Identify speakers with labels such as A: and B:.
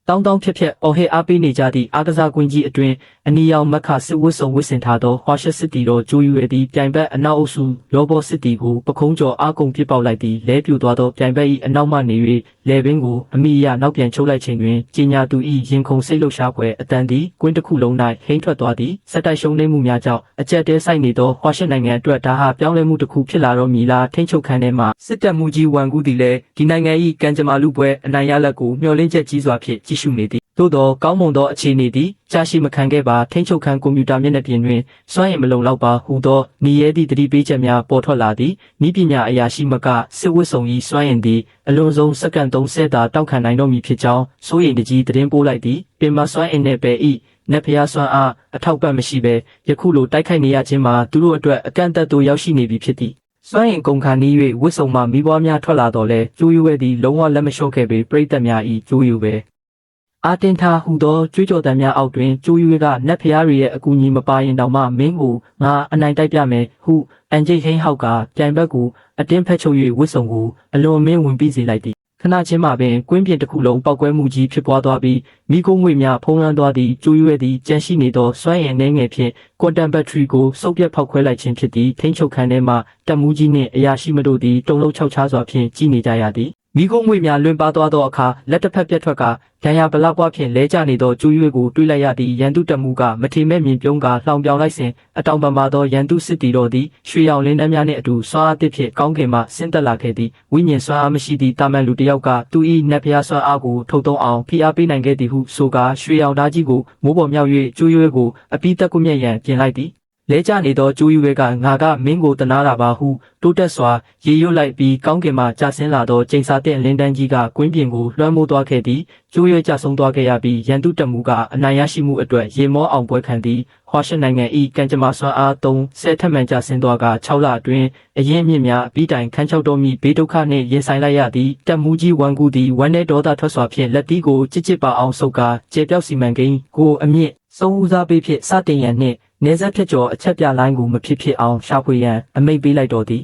A: တောင်းဖြက်အော်ဟဲအားပေးနေကြသည့်အားကစားကွင်းကြီးအတွင်းအနီရောင်မက်ခစစ်ဝတ်စုံဝတ်ဆင်ထားသောဟွာရှက်စစ်တီတော်ဂျိုယူရဲ့သည့်ပြိုင်ဘက်အနောက်အုပ်စုရောဘောစစ်တီကိုပခုံးကျော်အားကုန်ပစ်ပေါက်လိုက်သည့်လဲပြူသွားသောပြိုင်ဘက်၏အနောက်မှနေ၍လဲပင်ကိုအမိအယနောက်ပြန်ချုပ်လိုက်ခြင်းတွင်ကြီးညာသူ၏ရင်ခုန်စိတ်လှုပ်ရှားဖွယ်အတန်သည်ကွင်းတစ်ခုလုံး၌ဟိမ့်ထွက်သွားသည့်စက်တိုက်ရှုံးနိမ့်မှုများကြောင့်အကြက်တဲဆိုင်နေသောဟွာရှက်နိုင်ငံအတွက်ဒါဟာပြောင်းလဲမှုတစ်ခုဖြစ်လာတော့မည်လားထိန်းချုပ်ခန်းထဲမှစစ်တပ်မှုကြီးဝန်ကူးသည်လည်းဒီနိုင်ငံ၏ကံကြမ္မာလူပွဲအနိုင်ရလက်ကိုမျှော်လင့်ချက်ကြီးစွာဖြင့်ကြည့်ရှုနေသည်သို့သောကောင်းမွန်သောအခြေအနေသည်ကြာရှိမခံခဲ့ပါထိန်းချုပ်ခန်းကွန်ပျူတာမျက်နှာပြင်တွင်စွမ်းရည်မလုံလောက်ပါဟူသောနေရဲသည့်တတိပေးချက်များပေါ်ထွက်လာသည်ဤပညာအရာရှိမကစစ်ဝတ်စုံ၏စွမ်းရည်သည်အလွန်ဆုံးစက္ကန့်30သာတောက်ခံနိုင်တော့မည်ဖြစ်ကြောင်းစိုးရိမ်တကြီးသတင်းပို့လိုက်သည်ပင်မစွမ်းအင်နှင့်ပဲ၏နက်ဖျားစွမ်းအားအထောက်ပံ့မရှိဘဲယခုလိုတိုက်ခိုက်နေရခြင်းမှာသူတို့အတွက်အကန့်အသတ်သို့ရောက်ရှိနေပြီဖြစ်သည်စွမ်းအင်ကုန်ခါနီး၍ဝတ်စုံမှမိဘွားများထွက်လာတော့လဲကျိုးရွယ်သည်လုံးဝလက်မလျှော့ခဲ့ပေပရိသတ်များ၏ကျိုးရွယ်ပဲအာတင်ထားဟူသောကြွေးကြော်သံများအောက်တွင်ကျိုးရွေးကနတ်ဖျားတွေရဲ့အကူအညီမပါရင်တောင်မှမင်းကိုငါအနိုင်တိုက်ပြမယ်ဟုအန်ဂျိဟိန်းဟောက်ကပြိုင်ဘက်ကိုအတင်းဖက်ချုပ်၍ဝတ်စုံကိုအလွန်မင်းဝင်ပြီးစေလိုက်သည်ခဏချင်းမှပင်ကွင်းပြင်တစ်ခုလုံးပောက်ကွဲမှုကြီးဖြစ်ပွားသွားပြီးမိခိုးငွေများဖုံးလွှမ်းသွားသည့်ကျိုးရွေးသည့်ကြန့်ရှိနေသောစွမ်းအင်နှဲငယ်ဖြင့်ကွန်တမ်ဘက်ထရီကိုစုပ်ပြတ်ဖောက်ခွဲလိုက်ခြင်းဖြစ်သည့်ထိန်းချုပ်ခန်းထဲမှတပ်မှုကြီးနှင့်အရာရှိမတို့သည်တုံလုံးခြောက်ခြားစွာဖြင့်ကြီးနေကြရသည်မိခိုးငွေများလွင်ပါသွားသောအခါလက်တစ်ဖက်ပြတ်ထွက်ကဒဏ်ရာဗလာပွားဖြင့်လဲကျနေသောကျိုးရွေးကိုတွေးလိုက်ရသည့်ရန်သူတပ်မှုကမထေမဲ့မြင်ပြုံးကလှောင်ပြောင်လိုက်စဉ်အတောင်ပံပါသောရန်သူစစ်တီတော်သည်ရွှေရောင်လင်းနှန်းများနှင့်အတူစွမ်းအားတစ်ဖြင့်ကောင်းကင်မှဆင်းသက်လာခဲ့သည်ဝိညာဉ်စွမ်းအားမရှိသည့်တာမန်လူတစ်ယောက်ကသူ၏နတ်ဖျားစွမ်းအားကိုထုတ်သုံးအောင်ဖိအားပေးနိုင်ခဲ့သည်ဟုဆိုကာရွှေရောင်ဓာကြီးကိုမိုးပေါ်မြောက်၍ကျိုးရွေးကိုအပိသက်ကွမျက်ရန်ပြင်လိုက်သည်လဲကျနေသောကျိုးရွေးကငါကမင်းကိုတနာတာပါဟုတိုးတက်စွာရေရွတ်လိုက်ပြီးကောင်းကင်မှကျဆင်းလာသောကျိန်စာတဲ့လင်းတန်းကြီးကကွင်းပြင်ကိုလွှမ်းမိုးသွားခဲ့သည်ကျိုးရွေးကျဆုံးသွားခဲ့ရပြီးရန်သူတပ်မှုကအနိုင်ရရှိမှုအတွက်ရေမောအောင်ပွဲခံသည်ဟွာရှက်နိုင်ငံ၏ကံကြမ္မာစွမ်းအား30ထပ်မံကျဆင်းသွားက6လအတွင်းအရင်အမြင့်များအပြီးတိုင်ခန်းချောက်တော်မီဘေးဒုက္ခနှင့်ရင်ဆိုင်လိုက်ရသည်တပ်မှုကြီးဝန်ကူသည်ဝမ်းနဲ့ဒေါသထွက်စွာဖြင့်လက်တီးကိုကြစ်ပါအောင်ဆုပ်ကာကျေပြောက်စီမံကိန်းကိုအမြင့်ဆုံးဦးစားပေးဖြင့်စတင်ရန်နှင့်နေဆက်ဖြတ်ကျော်အချက်ပြလိုင်းကိုမဖြစ်အောင်ရှာဖွေရန်အမိန့်ပေးလိုက်တော်သည်